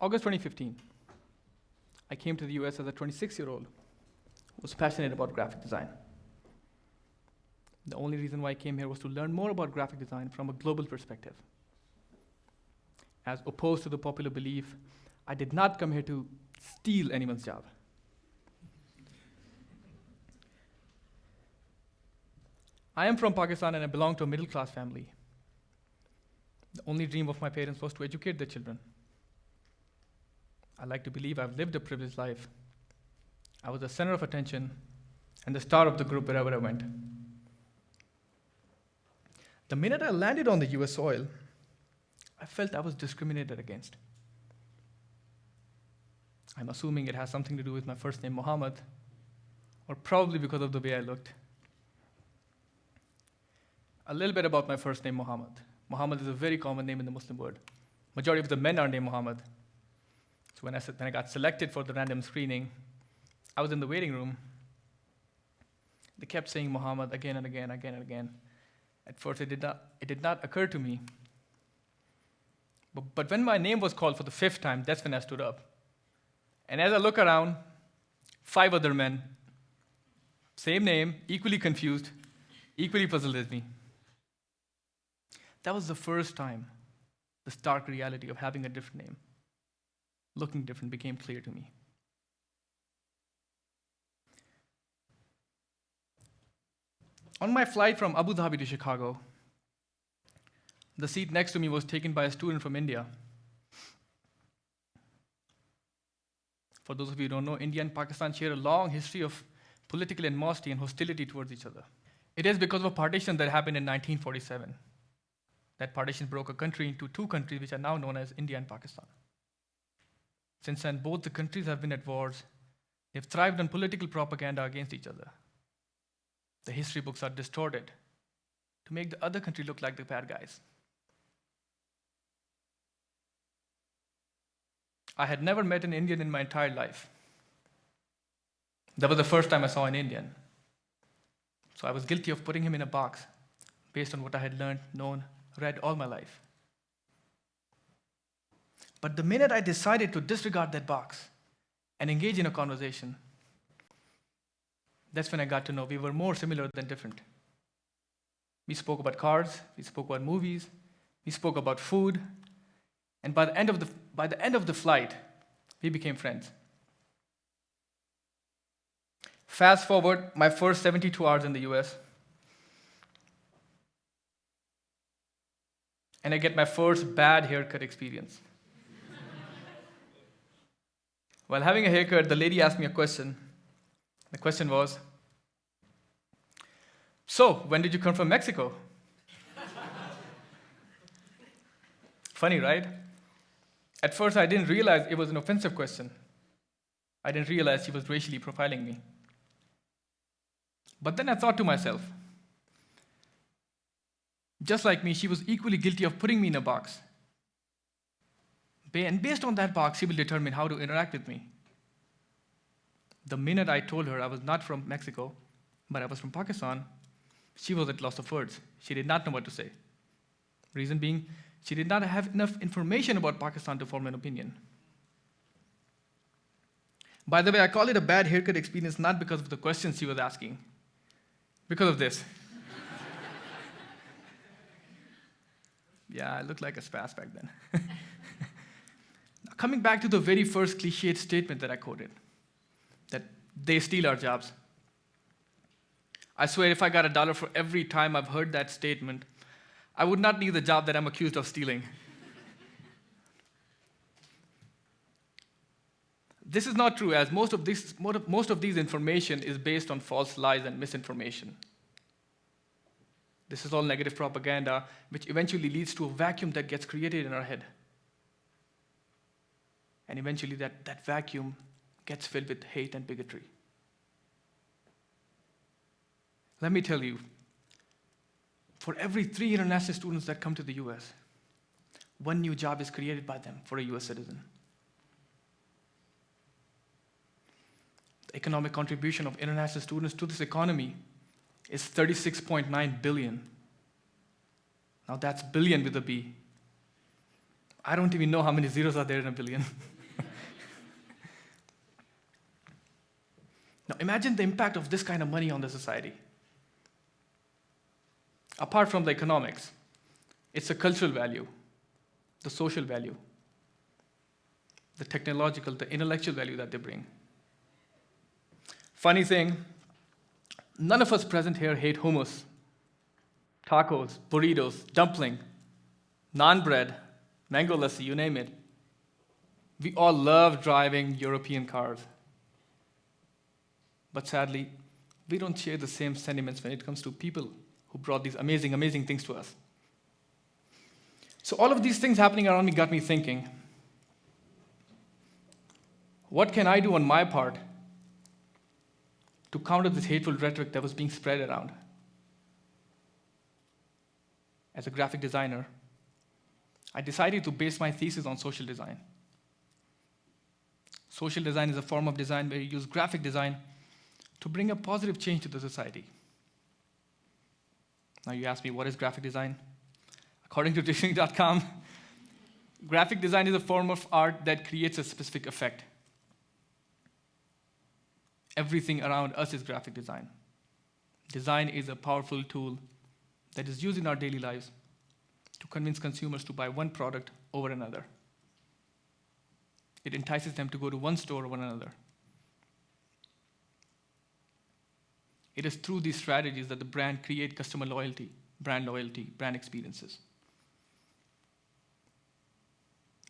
August 2015, I came to the US as a 26-year-old who was passionate about graphic design. The only reason why I came here was to learn more about graphic design from a global perspective. As opposed to the popular belief, I did not come here to steal anyone's job. I am from Pakistan and I belong to a middle-class family. The only dream of my parents was to educate their children. I like to believe I've lived a privileged life. I was the center of attention and the star of the group wherever I went. The minute I landed on the US soil, I felt I was discriminated against. I'm assuming it has something to do with my first name, Muhammad, or probably because of the way I looked. A little bit about my first name, Muhammad. Muhammad is a very common name in the Muslim world. Majority of the men are named Muhammad. So when I got selected for the random screening, I was in the waiting room. They kept saying Muhammad again and again, again and again. At first, it did not occur to me. But when my name was called for the 5th time, that's when I stood up. And as I look around, 5 other men, same name, equally confused, equally puzzled as me. That was the first time the stark reality of having a different name, looking different, became clear to me. On my flight from Abu Dhabi to Chicago, the seat next to me was taken by a student from India. For those of you who don't know, India and Pakistan share a long history of political animosity and hostility towards each other. It is because of a partition that happened in 1947. That partition broke a country into 2 countries, which are now known as India and Pakistan. Since then, both the countries have been at wars. They've thrived on political propaganda against each other. The history books are distorted to make the other country look like the bad guys. I had never met an Indian in my entire life. That was the first time I saw an Indian. So I was guilty of putting him in a box based on what I had learned, known, read all my life. But the minute I decided to disregard that box and engage in a conversation, that's when I got to know we were more similar than different. We spoke about cars, we spoke about movies, we spoke about food, and by the end of the flight, we became friends. Fast forward my first 72 hours in the US, and I get my first bad haircut experience. While having a haircut, the lady asked me a question. The question was, "So, when did you come from Mexico?" Funny, right? At first, I didn't realize it was an offensive question. I didn't realize she was racially profiling me. But then I thought to myself, just like me, she was equally guilty of putting me in a box. And based on that box, she will determine how to interact with me. The minute I told her I was not from Mexico, but I was from Pakistan, she was at loss of words. She did not know what to say. Reason being, she did not have enough information about Pakistan to form an opinion. By the way, I call it a bad haircut experience not because of the questions she was asking, because of this. Yeah, I looked like a spaz back then. Now, coming back to the very first cliched statement that I quoted, that they steal our jobs. I swear if I got $1 for every time I've heard that statement, I would not need the job that I'm accused of stealing. This is not true, as most of these information is based on false lies and misinformation. This is all negative propaganda, which eventually leads to a vacuum that gets created in our head. And eventually that vacuum gets filled with hate and bigotry. Let me tell you, for every 3 international students that come to the US, 1 new job is created by them for a US citizen. The economic contribution of international students to this economy is $36.9 billion. Now that's billion with a B. I don't even know how many zeros are there in a billion. Now imagine the impact of this kind of money on the society. Apart from the economics, it's a cultural value, the social value, the technological, the intellectual value that they bring. Funny thing, none of us present here hate hummus, tacos, burritos, dumpling, naan bread, mango lassi, you name it. We all love driving European cars. But sadly, we don't share the same sentiments when it comes to people who brought these amazing, amazing things to us. So all of these things happening around me got me thinking, what can I do on my part to counter this hateful rhetoric that was being spread around? As a graphic designer, I decided to base my thesis on social design. Social design is a form of design where you use graphic design to bring a positive change to the society. Now you ask me, what is graphic design? According to dictionary.com, graphic design is a form of art that creates a specific effect. Everything around us is graphic design. Design is a powerful tool that is used in our daily lives to convince consumers to buy one product over another. It entices them to go to one store over another. It is through these strategies that the brand create customer loyalty, brand experiences.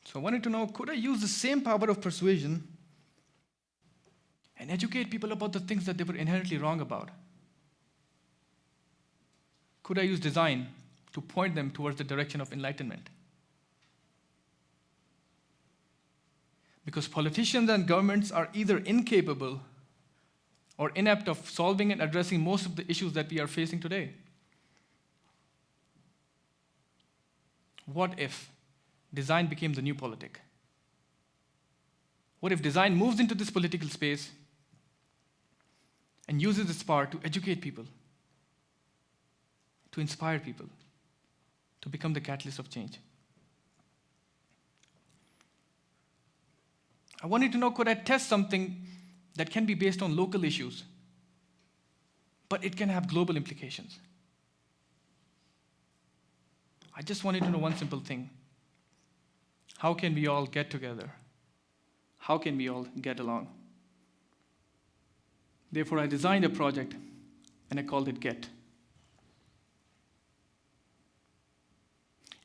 So I wanted to know, could I use the same power of persuasion and educate people about the things that they were inherently wrong about? Could I use design to point them towards the direction of enlightenment? Because politicians and governments are either incapable or inept of solving and addressing most of the issues that we are facing today. What if design became the new politic? What if design moves into this political space and uses its power to educate people, to inspire people, to become the catalyst of change? I wanted to know, could I test something that can be based on local issues, but it can have global implications? I just wanted to know one simple thing. How can we all get together? How can we all get along? Therefore, I designed a project and I called it GET.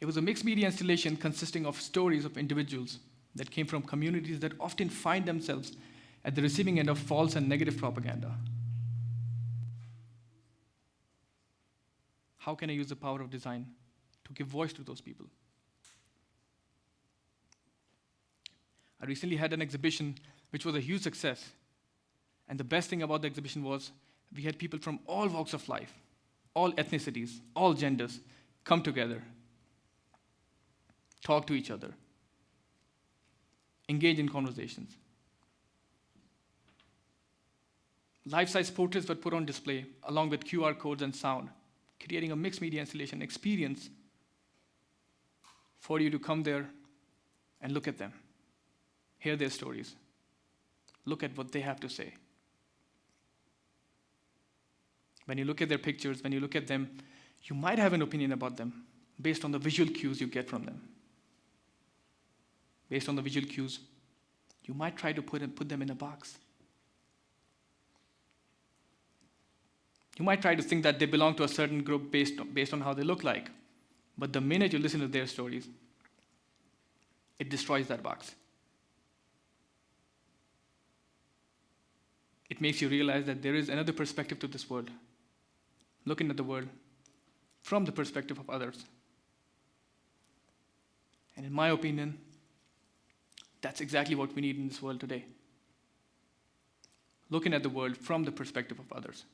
It was a mixed media installation consisting of stories of individuals that came from communities that often find themselves at the receiving end of false and negative propaganda. How can I use the power of design to give voice to those people? I recently had an exhibition which was a huge success. And the best thing about the exhibition was we had people from all walks of life, all ethnicities, all genders come together, talk to each other, engage in conversations. Life-size portraits were put on display along with QR codes and sound, creating a mixed media installation experience for you to come there and look at them, hear their stories, look at what they have to say. When you look at their pictures, when you look at them, you might have an opinion about them based on the visual cues you get from them. Based on the visual cues, you might try to put them in a box. You might try to think that they belong to a certain group based on how they look like. But the minute you listen to their stories, it destroys that box. It makes you realize that there is another perspective to this world. Looking at the world from the perspective of others. And in my opinion, that's exactly what we need in this world today. Looking at the world from the perspective of others.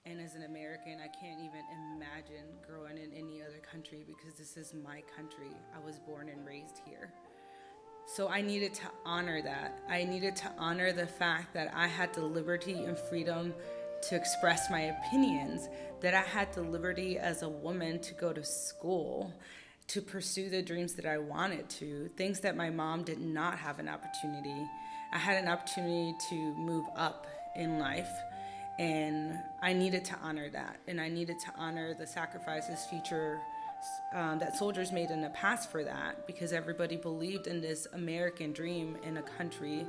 And as an American, I can't even imagine growing in any other country because this is my country. I was born and raised here. So I needed to honor that. I needed to honor the fact that I had the liberty and freedom to express my opinions, that I had the liberty as a woman to go to school, to pursue the dreams that I wanted to, things that my mom did not have an opportunity. I had an opportunity to move up in life, and I needed to honor that. And I needed to honor the sacrifices that soldiers made in the past for that, because everybody believed in this American dream in a country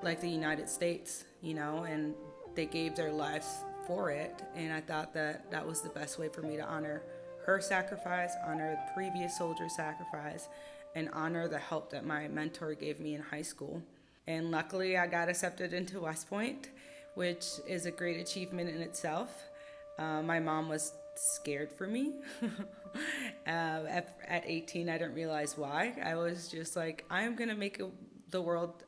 like the United States, and they gave their lives for it. And I thought that that was the best way for me to honor her sacrifice, honor the previous soldier's sacrifice, and honor the help that my mentor gave me in high school. And luckily, I got accepted into West Point, which is a great achievement in itself. My mom was scared for me. At 18, I didn't realize why. I was just like, I'm going to make the world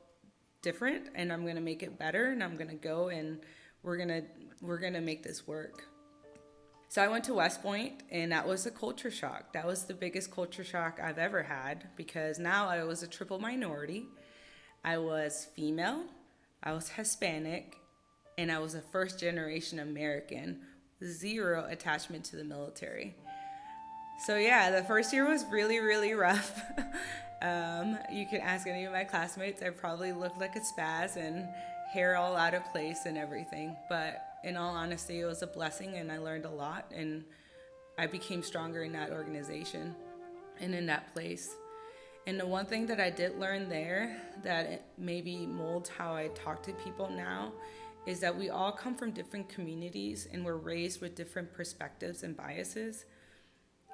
different, and I'm going to make it better, and I'm going to go, and we're going to make this work. So I went to West Point, and that was a culture shock. That was the biggest culture shock I've ever had, because now I was a triple minority. I was female, I was Hispanic, and I was a first-generation American, zero attachment to the military. So yeah, the first year was really, really rough. You can ask any of my classmates, I probably looked like a spaz and hair all out of place and everything. But in all honesty, it was a blessing, and I learned a lot, and I became stronger in that organization and in that place. And the one thing that I did learn there that maybe molds how I talk to people now is that we all come from different communities, and we're raised with different perspectives and biases.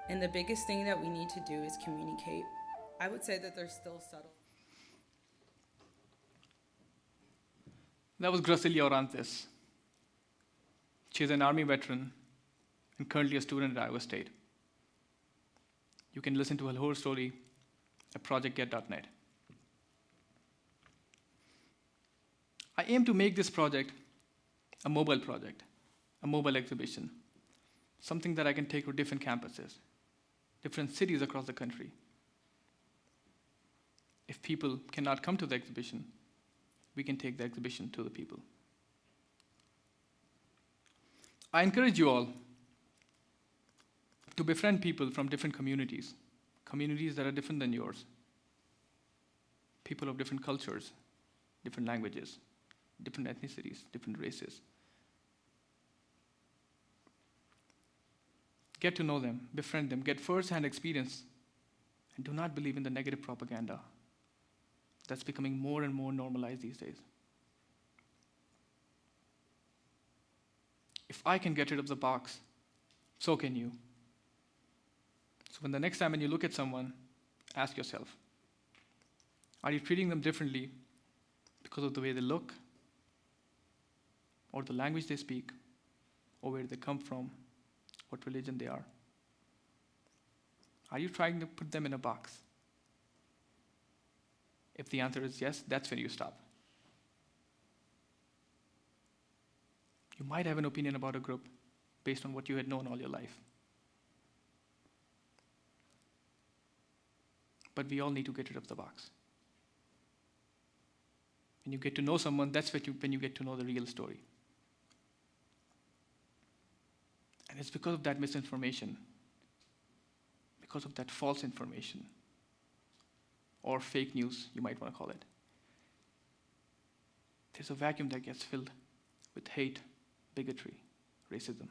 And the biggest thing that we need to do is communicate. I would say that they're still subtle. That was Gracilia Orantes. She's an Army veteran and currently a student at Iowa State. You can listen to her whole story at projectget.net. I aim to make this project a mobile exhibition, something that I can take to different campuses, different cities across the country. If people cannot come to the exhibition, we can take the exhibition to the people. I encourage you all to befriend people from different communities that are different than yours, people of different cultures, different languages, different ethnicities, different races. Get to know them, befriend them, get first-hand experience, and do not believe in the negative propaganda that's becoming more and more normalized these days. If I can get rid of the box, so can you. So when the next time when you look at someone, ask yourself, are you treating them differently because of the way they look, or the language they speak, or where they come from, what religion they are? Are you trying to put them in a box? If the answer is yes, that's when you stop. You might have an opinion about a group based on what you had known all your life. But we all need to get rid of the box. When you get to know someone, that's when you get to know the real story. And it's because of that misinformation, because of that false information, or fake news, you might want to call it. There's a vacuum that gets filled with hate, bigotry, racism.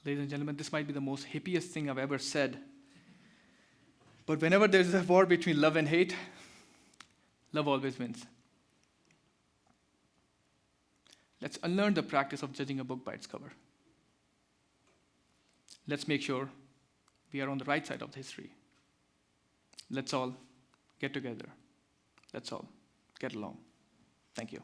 Ladies and gentlemen, this might be the most hippiest thing I've ever said. But whenever there's a war between love and hate, love always wins. Let's unlearn the practice of judging a book by its cover. Let's make sure we are on the right side of history. Let's all get together. Let's all get along. Thank you.